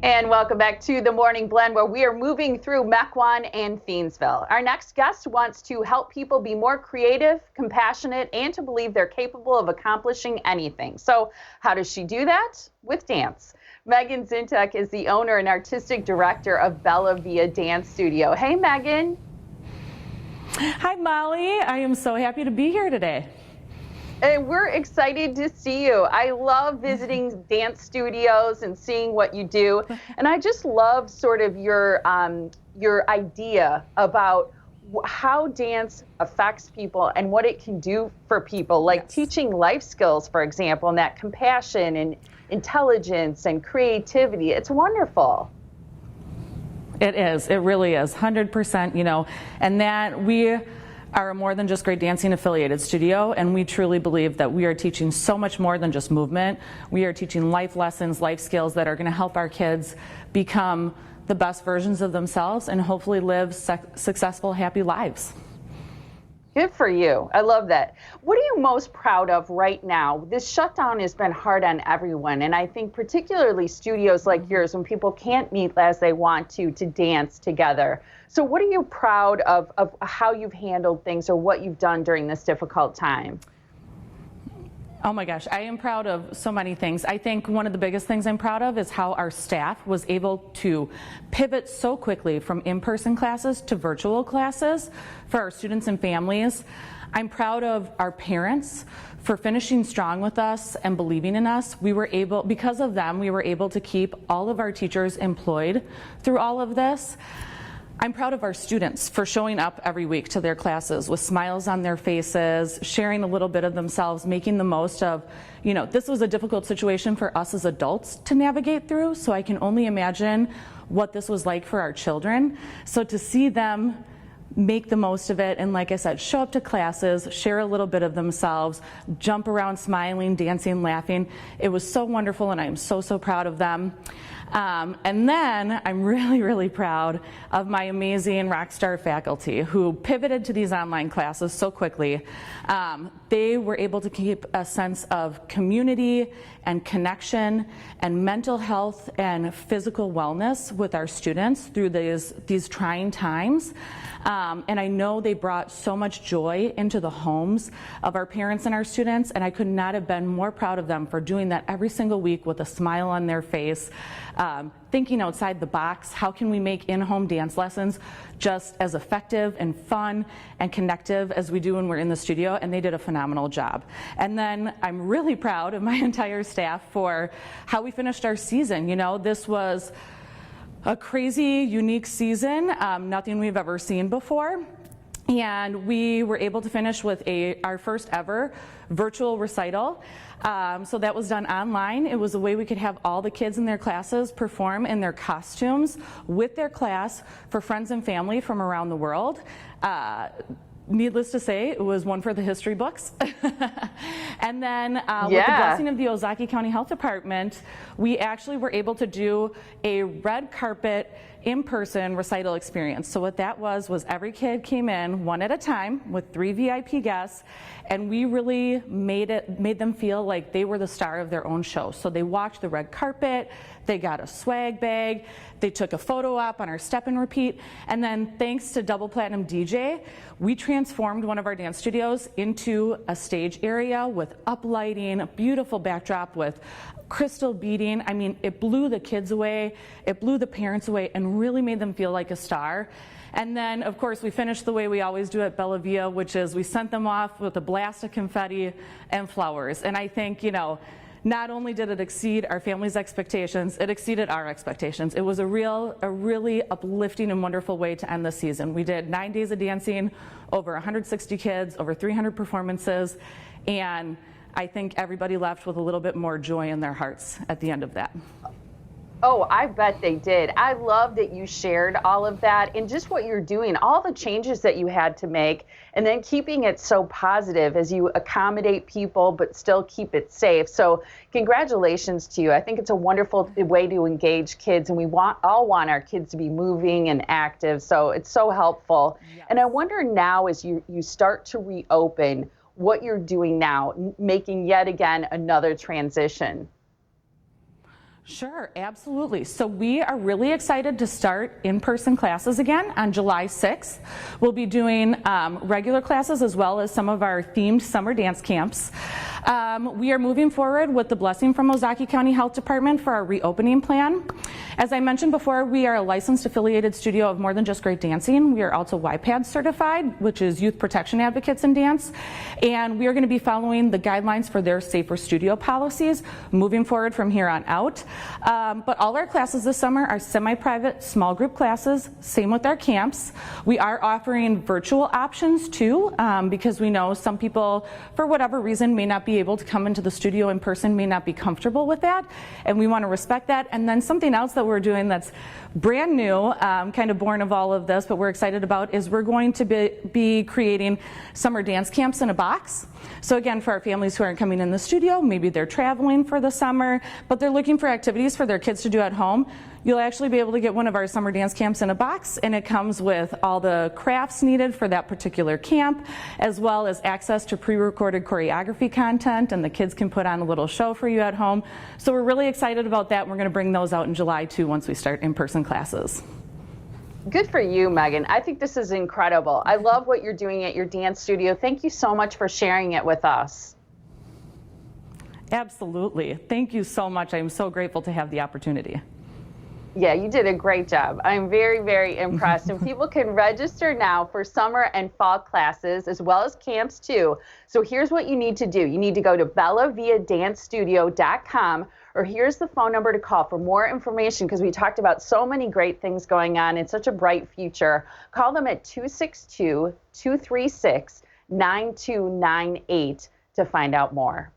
And welcome back to the Morning Blend, where we are moving through Mequon and Thiensville. Our next guest wants to help people be more creative, compassionate, and to believe they're capable of accomplishing anything. So how does she do that? With dance. Megan Zintek is the owner and artistic director of Bella Via Dance Studio. Hey, Megan. Hi, Molly. I am so happy to be here today. And we're excited to see you. I love visiting dance studios and seeing what you do. And I just love sort of your idea about how dance affects people and what it can do for people, like teaching life skills, for example, and that compassion and intelligence and creativity. It's wonderful. It is. It really is. 100%, and that we are a more than just great dancing affiliated studio, and we truly believe that we are teaching so much more than just movement. We are teaching life lessons, life skills that are going to help our kids become the best versions of themselves and hopefully live successful, happy lives. Good for you. I love that. What are you most proud of right now? This shutdown has been hard on everyone, and I think particularly studios like yours, when people can't meet as they want to dance together. So what are you proud of how you've handled things or what you've done during this difficult time? Oh my gosh, I am proud of so many things. I think one of the biggest things I'm proud of is how our staff was able to pivot so quickly from in-person classes to virtual classes for our students and families. I'm proud of our parents for finishing strong with us and believing in us. Because of them, we were able to keep all of our teachers employed through all of this. I'm proud of our students for showing up every week to their classes with smiles on their faces, sharing a little bit of themselves, making the most of, this was a difficult situation for us as adults to navigate through, so I can only imagine what this was like for our children. So to see them make the most of it and, like I said, show up to classes, share a little bit of themselves, jump around smiling, dancing, laughing, it was so wonderful, and I am so, so proud of them. And then I'm really, really proud of my amazing rock star faculty who pivoted to these online classes so quickly. They were able to keep a sense of community and connection and mental health and physical wellness with our students through these trying times. And I know they brought so much joy into the homes of our parents and our students, and I could not have been more proud of them for doing that every single week with a smile on their face, thinking outside the box. How can we make in-home dance lessons just as effective and fun and connective as we do when we're in the studio? And they did a phenomenal job. And then I'm really proud of my entire staff for how we finished our season. This was a crazy, unique season, nothing we've ever seen before. And we were able to finish with our first ever virtual recital. So that was done online. It was a way we could have all the kids in their classes perform in their costumes with their class for friends and family from around the world. Needless to say, it was one for the history books. And then with the blessing of the Ozaki County Health Department, we actually were able to do a red carpet in-person recital experience. So what that was every kid came in one at a time with 3 VIP guests, and we really made them feel like they were the star of their own show. So they walked the red carpet, they got a swag bag, they took a photo op on our step and repeat, and then thanks to Double Platinum DJ, we transformed one of our dance studios into a stage area with uplighting, a beautiful backdrop with crystal beading. I mean, it blew the kids away, it blew the parents away, and really made them feel like a star. And then, of course, we finished the way we always do at Bella Via, which is we sent them off with a blast of confetti and flowers. And I think, not only did it exceed our family's expectations, it exceeded our expectations. It was a really uplifting and wonderful way to end the season. We did 9 days of dancing, over 160 kids, over 300 performances, and I think everybody left with a little bit more joy in their hearts at the end of that. Oh, I bet they did. I love that you shared all of that and just what you're doing, all the changes that you had to make, and then keeping it so positive as you accommodate people but still keep it safe. So congratulations to you. I think it's a wonderful way to engage kids, and we all want our kids to be moving and active. So it's so helpful. Yes. And I wonder now, as you start to reopen, what you're doing now, making yet again another transition. Sure, absolutely. So we are really excited to start in-person classes again on July 6th. We'll be doing regular classes as well as some of our themed summer dance camps. We are moving forward with the blessing from Ozaukee County Health Department for our reopening plan. As I mentioned before, we are a licensed affiliated studio of More Than Just Great Dancing. We are also YPAD certified, which is Youth Protection Advocates in Dance. And we are going to be following the guidelines for their safer studio policies moving forward from here on out. But all our classes this summer are semi-private, small group classes, same with our camps. We are offering virtual options too, because we know some people, for whatever reason, may not be able to come into the studio in person, may not be comfortable with that, and we want to respect that. And then something else that we're doing that's brand new, kind of born of all of this, but we're excited about, is we're going to be creating summer dance camps in a box. So again, for our families who aren't coming in the studio, maybe they're traveling for the summer, but they're looking for activities for their kids to do at home, you'll actually be able to get one of our summer dance camps in a box, and it comes with all the crafts needed for that particular camp, as well as access to pre-recorded choreography content, and the kids can put on a little show for you at home. So we're really excited about that, and we're going to bring those out in July too once we start in-person classes. Good for you, Megan. I think this is incredible. I love what you're doing at your dance studio. Thank you so much for sharing it with us. Absolutely. Thank you so much. I'm so grateful to have the opportunity. Yeah, you did a great job. I'm very, very impressed. And people can register now for summer and fall classes as well as camps too. So here's what you need to do. You need to go to bellaviadancestudio.com, or here's the phone number to call for more information, because we talked about so many great things going on and such a bright future. Call them at 262-236-9298 to find out more.